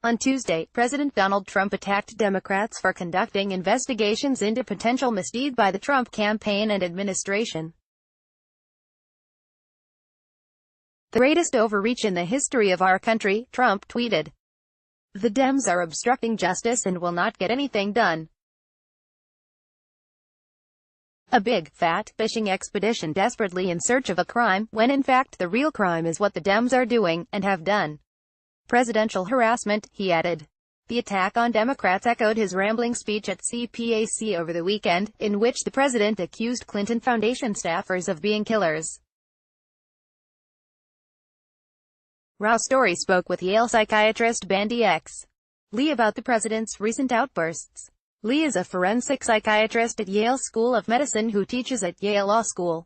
On Tuesday, President Donald Trump attacked Democrats for conducting investigations into potential misdeed by the Trump campaign and administration. "The greatest overreach in the history of our country," Trump tweeted. "The Dems are obstructing justice and will not get anything done. A big, fat, fishing expedition desperately in search of a crime, when in fact the real crime is what the Dems are doing, and have done. Presidential harassment," he added. The attack on Democrats echoed his rambling speech at CPAC over the weekend, in which the president accused Clinton Foundation staffers of being killers. Raw Story spoke with Yale psychiatrist Bandy X. Lee about the president's recent outbursts. Lee is a forensic psychiatrist at Yale School of Medicine who teaches at Yale Law School.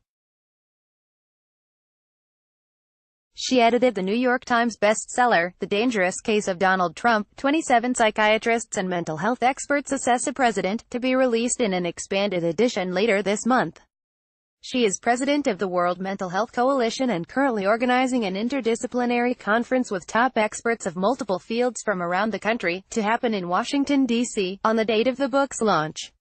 She edited the New York Times bestseller, The Dangerous Case of Donald Trump. 27 psychiatrists and mental health experts assess a president, to be released in an expanded edition later this month. She is president of the World Mental Health Coalition and currently organizing an interdisciplinary conference with top experts of multiple fields from around the country, to happen in Washington, D.C., on the date of the book's launch.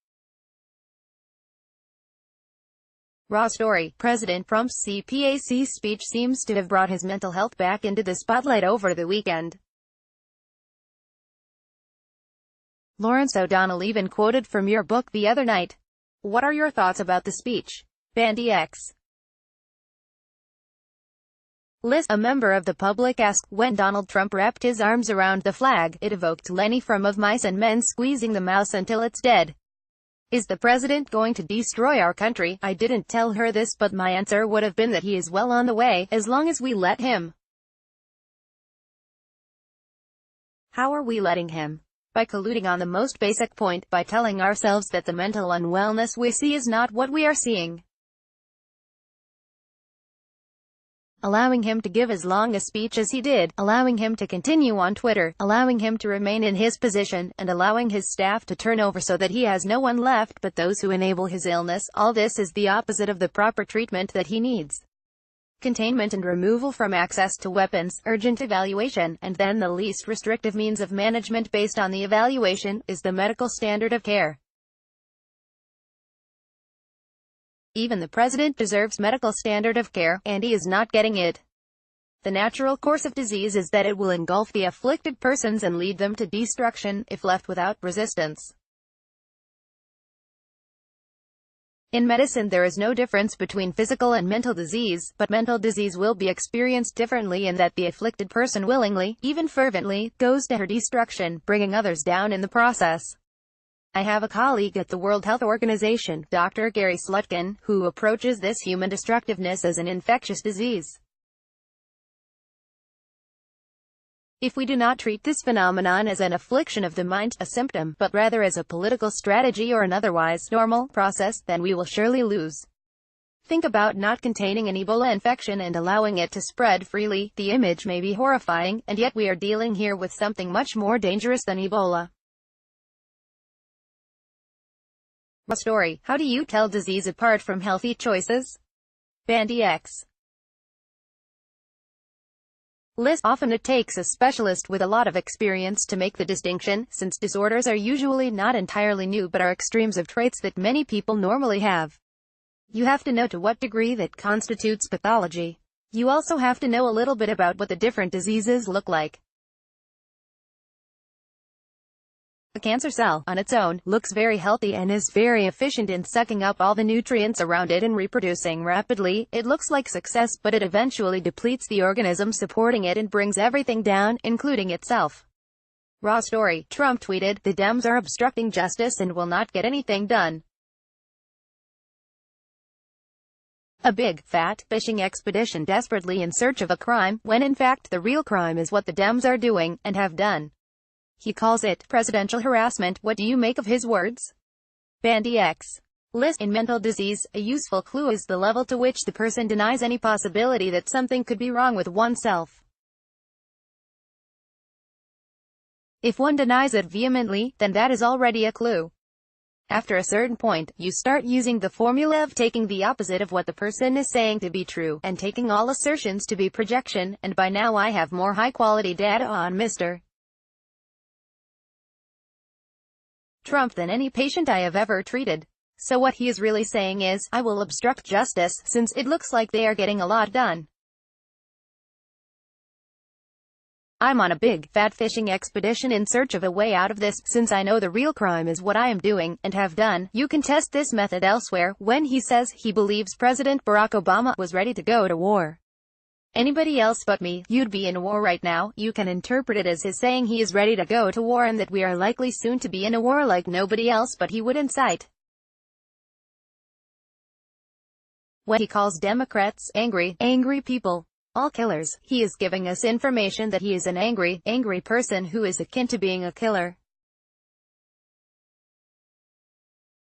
Raw Story. President Trump's CPAC speech seems to have brought his mental health back into the spotlight over the weekend. Lawrence O'Donnell even quoted from your book the other night. What are your thoughts about the speech? Bandy X. Liz, a member of the public, asked, when Donald Trump wrapped his arms around the flag, it evoked Lenny from Of Mice and Men squeezing the mouse until it's dead. Is the president going to destroy our country? I didn't tell her this, but my answer would have been that he is well on the way, as long as we let him. How are we letting him? By colluding on the most basic point, by telling ourselves that the mental unwellness we see is not what we are seeing. Allowing him to give as long a speech as he did, allowing him to continue on Twitter, allowing him to remain in his position, and allowing his staff to turn over so that he has no one left but those who enable his illness, all this is the opposite of the proper treatment that he needs. Containment and removal from access to weapons, urgent evaluation, and then the least restrictive means of management based on the evaluation, is the medical standard of care. Even the president deserves medical standard of care, and he is not getting it. The natural course of disease is that it will engulf the afflicted persons and lead them to destruction, if left without resistance. In medicine there is no difference between physical and mental disease, but mental disease will be experienced differently in that the afflicted person willingly, even fervently, goes to her destruction, bringing others down in the process. I have a colleague at the World Health Organization, Dr. Gary Slutkin, who approaches this human destructiveness as an infectious disease. If we do not treat this phenomenon as an affliction of the mind, a symptom, but rather as a political strategy or an otherwise normal process, then we will surely lose. Think about not containing an Ebola infection and allowing it to spread freely. The image may be horrifying, and yet we are dealing here with something much more dangerous than Ebola. Raw Story. How do you tell disease apart from healthy choices? Bandy X. Liz, often it takes a specialist with a lot of experience to make the distinction, since disorders are usually not entirely new but are extremes of traits that many people normally have. You have to know to what degree that constitutes pathology. You also have to know a little bit about what the different diseases look like. A cancer cell, on its own, looks very healthy and is very efficient in sucking up all the nutrients around it and reproducing rapidly. It looks like success, but it eventually depletes the organism supporting it and brings everything down, including itself. Raw Story. Trump tweeted, the Dems are obstructing justice and will not get anything done. A big, fat, fishing expedition desperately in search of a crime, when in fact the real crime is what the Dems are doing, and have done. He calls it presidential harassment. What do you make of his words? Bandy X. Liz, in mental disease, a useful clue is the level to which the person denies any possibility that something could be wrong with oneself. If one denies it vehemently, then that is already a clue. After a certain point, you start using the formula of taking the opposite of what the person is saying to be true, and taking all assertions to be projection, and by now I have more high-quality data on Mr. Trump than any patient I have ever treated. So what he is really saying is, I will obstruct justice, since it looks like they are getting a lot done. I'm on a big, fat fishing expedition in search of a way out of this, since I know the real crime is what I am doing, and have done. You can test this method elsewhere, when he says he believes President Barack Obama was ready to go to war. Anybody else but me, you'd be in war right now. You can interpret it as his saying he is ready to go to war and that we are likely soon to be in a war like nobody else but he would incite. When he calls Democrats angry people, all killers, he is giving us information that he is an angry person who is akin to being a killer.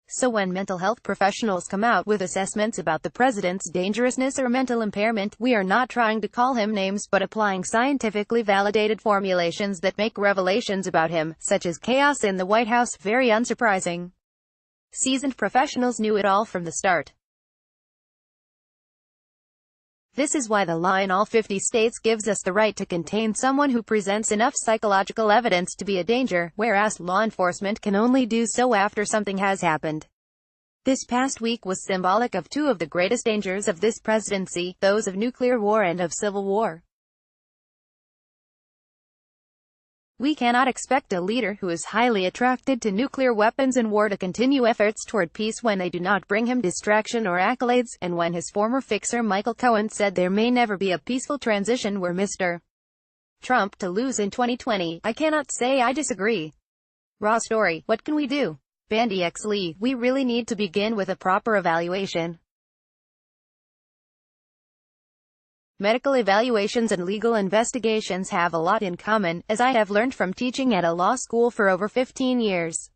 So when mental health professionals come out with assessments about the president's dangerousness or mental impairment, we are not trying to call him names but applying scientifically validated formulations that make revelations about him, such as chaos in the White House, very unsurprising. Seasoned professionals knew it all from the start. This is why the law in all 50 states gives us the right to contain someone who presents enough psychological evidence to be a danger, whereas law enforcement can only do so after something has happened. This past week was symbolic of two of the greatest dangers of this presidency, those of nuclear war and of civil war. We cannot expect a leader who is highly attracted to nuclear weapons and war to continue efforts toward peace when they do not bring him distraction or accolades, and when his former fixer Michael Cohen said there may never be a peaceful transition were Mr. Trump to lose in 2020. I cannot say I disagree. Raw story. What can we do? Bandy X Lee. We really need to begin with a proper evaluation. Medical evaluations and legal investigations have a lot in common, as I have learned from teaching at a law school for over 15 years.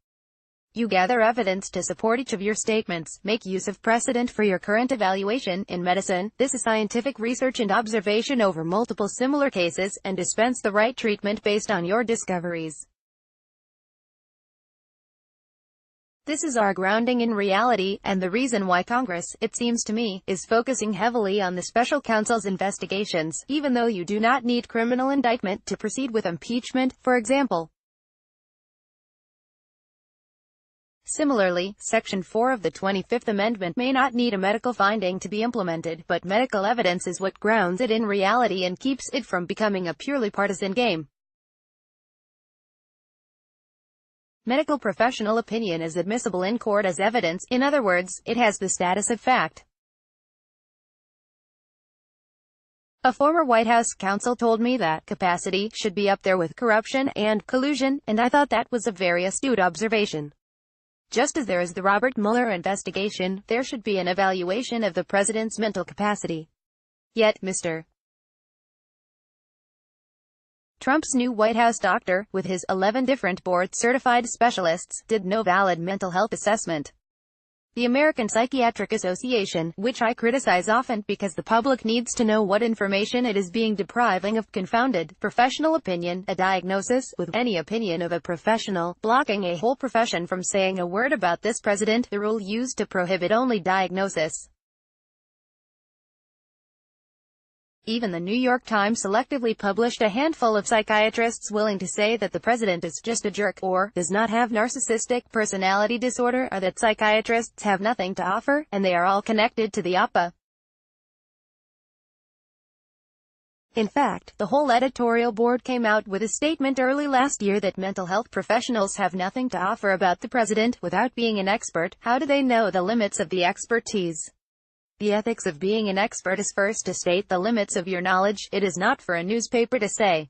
You gather evidence to support each of your statements, make use of precedent for your current evaluation. In medicine, this is scientific research and observation over multiple similar cases, and dispense the right treatment based on your discoveries. This is our grounding in reality, and the reason why Congress, it seems to me, is focusing heavily on the special counsel's investigations, even though you do not need criminal indictment to proceed with impeachment, for example. Similarly, Section 4 of the 25th Amendment may not need a medical finding to be implemented, but medical evidence is what grounds it in reality and keeps it from becoming a purely partisan game. Medical professional opinion is admissible in court as evidence, in other words, it has the status of fact. A former White House counsel told me that capacity should be up there with corruption and collusion, and I thought that was a very astute observation. Just as there is the Robert Mueller investigation, there should be an evaluation of the president's mental capacity. Yet, Mr. Trump's new White House doctor, with his 11 different board-certified specialists, did no valid mental health assessment. The American Psychiatric Association, which I criticize often because the public needs to know what information it is being depriving of, confounded professional opinion, a diagnosis, with any opinion of a professional, blocking a whole profession from saying a word about this president, the rule used to prohibit only diagnosis. Even the New York Times selectively published a handful of psychiatrists willing to say that the president is just a jerk, or does not have narcissistic personality disorder, or that psychiatrists have nothing to offer, and they are all connected to the APA. In fact, the whole editorial board came out with a statement early last year that mental health professionals have nothing to offer about the president. Without being an expert, how do they know the limits of the expertise? The ethics of being an expert is first to state the limits of your knowledge. It is not for a newspaper to say,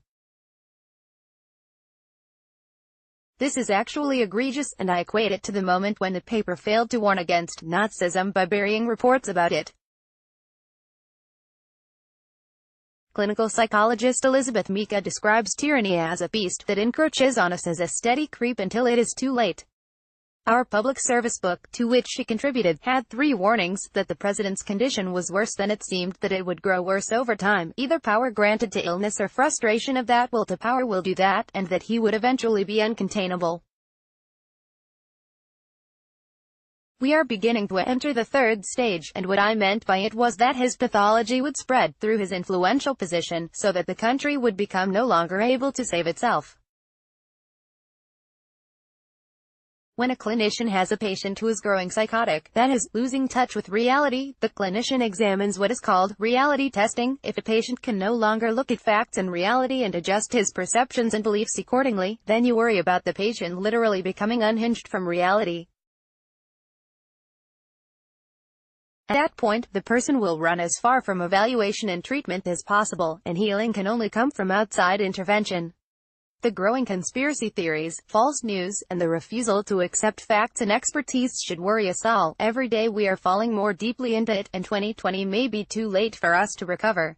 "This is actually egregious," and I equate it to the moment when the paper failed to warn against Nazism by burying reports about it. Clinical psychologist Elizabeth Mika describes tyranny as a beast that encroaches on us as a steady creep until it is too late. Our public service book, to which she contributed, had 3 warnings: that the president's condition was worse than it seemed, that it would grow worse over time, either power granted to illness or frustration of that will to power will do that, and that he would eventually be uncontainable. We are beginning to enter the third stage, and what I meant by it was that his pathology would spread through his influential position, so that the country would become no longer able to save itself. When a clinician has a patient who is growing psychotic, that is, losing touch with reality, the clinician examines what is called reality testing. If a patient can no longer look at facts and reality and adjust his perceptions and beliefs accordingly, then you worry about the patient literally becoming unhinged from reality. At that point, the person will run as far from evaluation and treatment as possible, and healing can only come from outside intervention. The growing conspiracy theories, false news, and the refusal to accept facts and expertise should worry us all. Every day we are falling more deeply into it, and 2020 may be too late for us to recover.